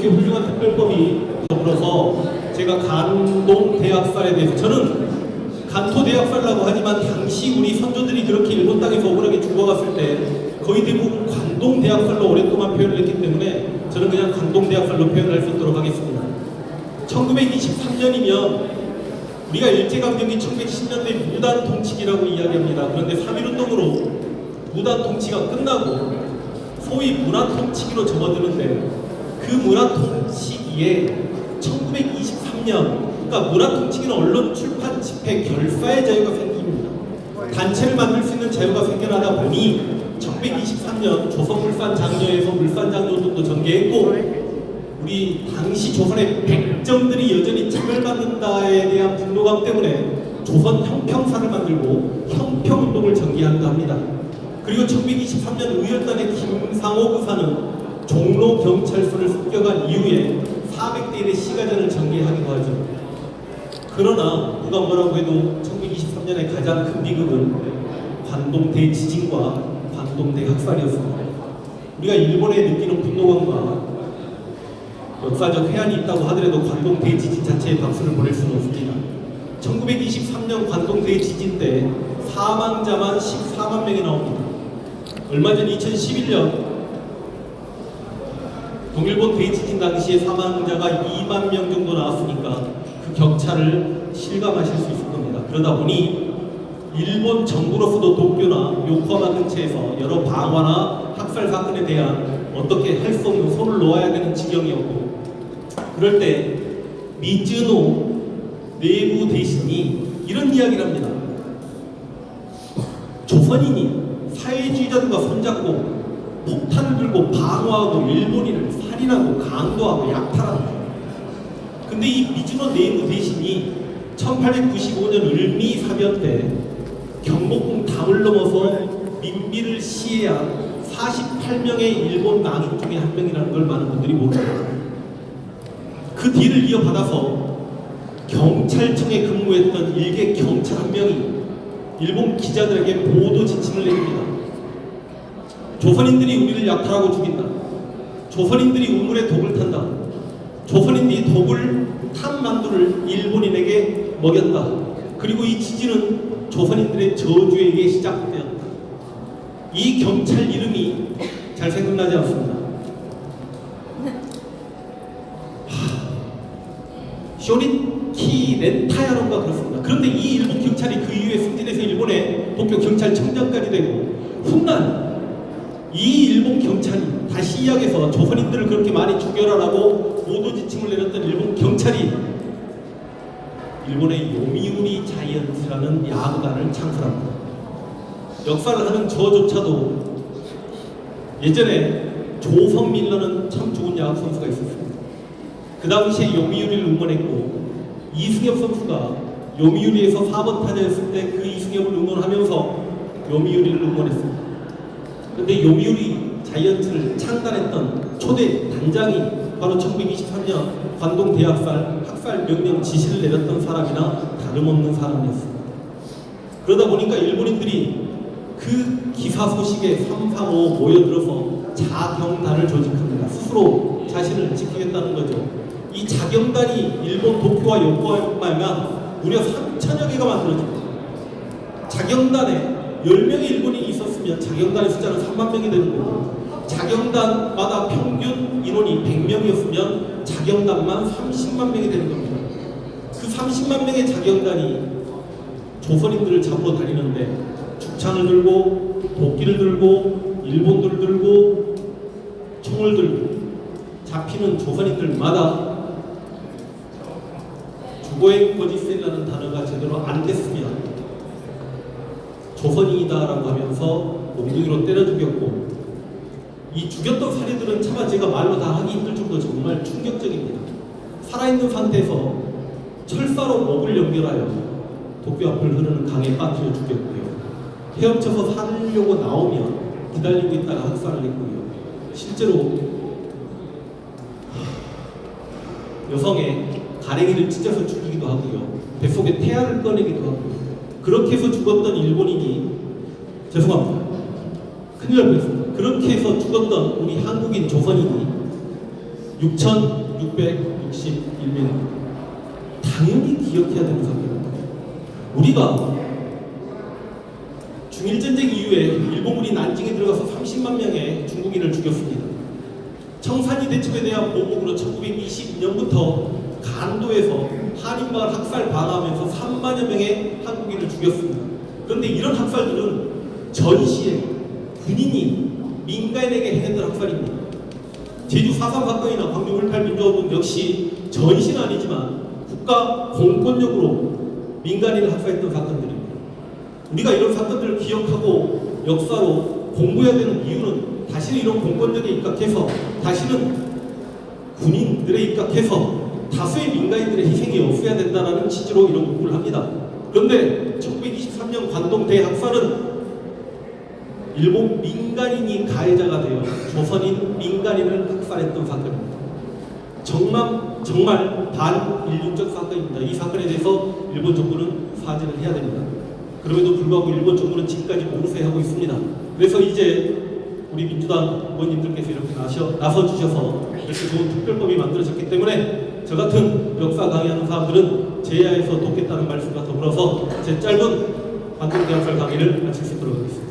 이렇게 훌륭한 특별법이 더불어서 제가 간동대학살에 대해서, 저는 간토대학살이라고 하지만 당시 우리 선조들이 그렇게 일본 땅에서 억울하게 죽어갔을 때 거의 대부분 관동대학살로 오랫동안 표현을 했기 때문에 저는 그냥 관동대학살로 표현할 수 있도록 하겠습니다. 1923년이면 우리가 일제강점기 1910년대 무단통치기라고 이야기합니다. 그런데 3.1운동으로 무단통치가 끝나고 소위 문화통치기로 접어드는데, 그 문화통치기에 1923년, 그러니까 문화통치기는 언론, 출판, 집회, 결사의 자유가 생깁니다. 단체를 만들 수 있는 자유가 생겨나다 보니 1923년 조선물산 장려에서 물산장려운동도 전개했고, 우리 당시 조선의 백정들이 여전히 차별받는다에 대한 분노감 때문에 조선 형평사를 만들고 형평운동을 전개한다 합니다. 그리고 1923년 의열단의 김상호 의사는 종로경찰서를 습격한 이후에 400대 1의 시가전을 전개하기도 하죠. 그러나 누가 뭐라고 해도 1923년의 가장 큰 비극은 관동대 지진과 관동대 학살이었습니다. 우리가 일본에 느끼는 분노감과 역사적 해안이 있다고 하더라도 관동대 지진 자체에 박수를 보낼 수는 없습니다. 1923년 관동대 지진 때 사망자만 14만 명이 나옵니다. 얼마 전 2011년 동일본 대지진 당시에 사망자가 2만 명 정도 나왔으니까 그 격차를 실감하실 수 있을 겁니다. 그러다 보니 일본 정부로서도 도쿄나 요코하마 근처에서 여러 방화나 학살 사건에 대한 어떻게 할 수 없는 손을 놓아야 되는 지경이었고, 그럴 때 미즈노 내부 대신이 이런 이야기를 합니다. 조선인이 사회주의자들과 손잡고 폭탄을 들고 방어하고 일본인을 살인하고 강도하고 약탈한다. 근데 이 미즈노 내부 대신이 1895년 을미 사변 때 경복궁 담을 넘어서 민비를 시해한 48명의 일본 나중 중에 한 명이라는 걸 많은 분들이 모릅니다. 그 뒤를 이어받아서 경찰청에 근무했던 일개 경찰 한 명이 일본 기자들에게 보도 지침을 내립니다. 조선인들이 우리를 약탈하고 죽인다. 조선인들이 우물에 독을 탄다. 조선인들이 독을 탄 만두를 일본인에게 먹였다. 그리고 이 지진은 조선인들의 저주에 의해 시작되었다. 이 경찰 이름이 잘 생각나지 않습니다. 쇼리키 렌타야론가 그렇습니다. 그런데 이 일본 경찰이 그 이후에 승진해서 일본의 도쿄 경찰청장까지 되고, 훗날 이 일본 경찰이 다시 이야기해서 조선인들을 그렇게 많이 죽여라라고 보도 지침을 내렸던 일본 경찰이 일본의 요미우리 자이언츠라는 야구단을 창설합니다. 역사를 하는 저조차도 예전에 조성밀러는 참 좋은 야구 선수가 있었습니다. 그 당시에 요미우리를 응원했고, 이승엽 선수가 요미우리에서 4번 타자였을 때 그 이승엽을 응원하면서 요미우리를 응원했습니다. 그런데 요미우리 자이언츠를 창단했던 초대 단장이 바로 1923년 관동 대학살 학살 명령 지시를 내렸던 사람이나 다름없는 사람이었습니다. 그러다 보니까 일본인들이 그 기사 소식에 335 모여들어서 자경단을 조직합니다. 스스로 자신을 지키겠다는 거죠. 이 자경단이 일본 도쿄와 요코하마에만 무려 3천여 개가 만들어집니다. 자경단에 10명의 일본인이 있었으면 자경단의 숫자는 3만 명이 되는 거고, 자경단마다 평균 인원이 100명이었으면 자경단만 30만 명이 되는 겁니다. 그 30만 명의 자경단이 조선인들을 잡으러 다니는데 죽창을 들고 도끼를 들고 일본들을 들고 총을 들고 잡히는 조선인들마다 주거행 거짓세라는 단어가 제대로 안 됐으면 조선인이다라고 하면서 몽둥이로 때려 죽였고, 이 죽였던 사례들은 차마 제가 말로 다 하기 힘들 정도 정말 충격적입니다. 살아있는 상태에서 철사로 목을 연결하여 도쿄 앞을 흐르는 강에 빠뜨려 죽였고요. 헤엄쳐서 살려고 나오면 기다리고 있다가 학살을 했고요. 실제로 여성의 가랭이를 찢어서 죽이기도 하고요. 뱃속에 태아를 꺼내기도 하고요. 그렇게 해서 죽었던 일본인이, 죄송합니다, 큰일 날 뻔했습니다. 그렇게 해서 죽었던 우리 한국인 조선인이 6,661명. 당연히 기억해야 되는 사건입니다. 우리가 중일전쟁 이후에 일본군이 난징에 들어가서 30만 명의 중국인을 죽였습니다. 청산리 대첩에 대한 보복으로 1922년부터 간도에서 한인마을 학살 방화하면서 3만여 명의 한국인을 죽였습니다. 그런데 이런 학살들은 전시에 군인이 민간인에게 행했던 학살입니다. 제주 4.3 사건이나 광주 5.18 민주화운동 역시 전시는 아니지만 국가 공권력으로 민간인을 학살했던 사건들입니다. 우리가 이런 사건들을 기억하고 역사로 공부해야 되는 이유는 다시는 이런 공권력에 입각해서 다시는 군인들에 입각해서 다수의 민간인들의 희생이 없어야 된다는 취지로 이런 공부를 합니다. 그런데 1923년 관동 대학살은 일본 민간인이 가해자가 되어 조선인 민간인을 학살했던 사건입니다. 정말 반인륜적 사건입니다. 이 사건에 대해서 일본 정부는 사죄를 해야 됩니다. 그럼에도 불구하고 일본 정부는 지금까지 맹세하고 있습니다. 그래서 이제 우리 민주당 의원님들께서 이렇게 나서주셔서 이렇게 좋은 특별법이 만들어졌기 때문에 저 같은 역사 강의하는 사람들은 제야에서 돕겠다는 말씀과 더불어서 제 짧은 관동대학살 강의를 마칠 수 있도록 하겠습니다.